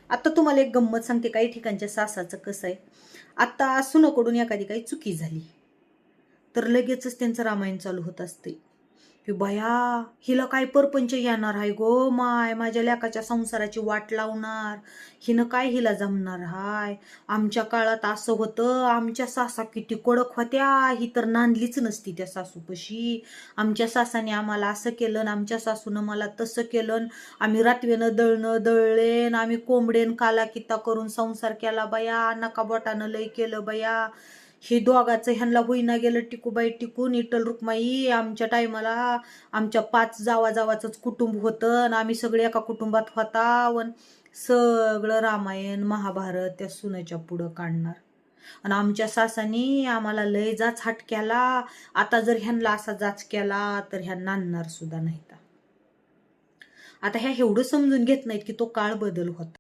आता तुम्हाला एक गंमत सांगते, काही ठिकाणच्या सासाचं कसं आहे, आता सुनाकडून एखादी काही चुकी झाली तर लगेचच त्यांचं रामायण चालू होत असते की बया हिला काय परपंच येणार आहे गो माय, माझ्या लेकाच्या संसाराची वाट लावणार, हिनं काय हिला जमणार हाय, आमच्या काळात असं होतं, आमच्या सासा किती कडक होत्या, ही तर नांदलीच नसती त्या सासूपशी, आमच्या सासाने आम्हाला असं केलं, आमच्या सासूनं मला तसं केलं, आम्ही रात्रीनं दळणं दळलेन, आम्ही कोंबडेन काला किता करून संसार केला बया, नका बोटानं लय केलं बया, हे दोघाचं ह्यांना होईना गेलं टिकूबाई टिकून, इटल रुक्माई आमच्या टायमाला आमच्या 5 जावाचं कुटुंब होतं, आम्ही सगळे एका कुटुंबात होता, वन सगळं रामायण महाभारत त्या सुनेच्या पुढं काढणार. आणि आमच्या सासानी आम्हाला लय जाच हट केला, आता जर ह्यांना असा जाच केला तर ह्या नांदणार सुद्धा नाहीत. आता ह्या एवढं समजून घेत नाहीत की तो काळ बदल होता.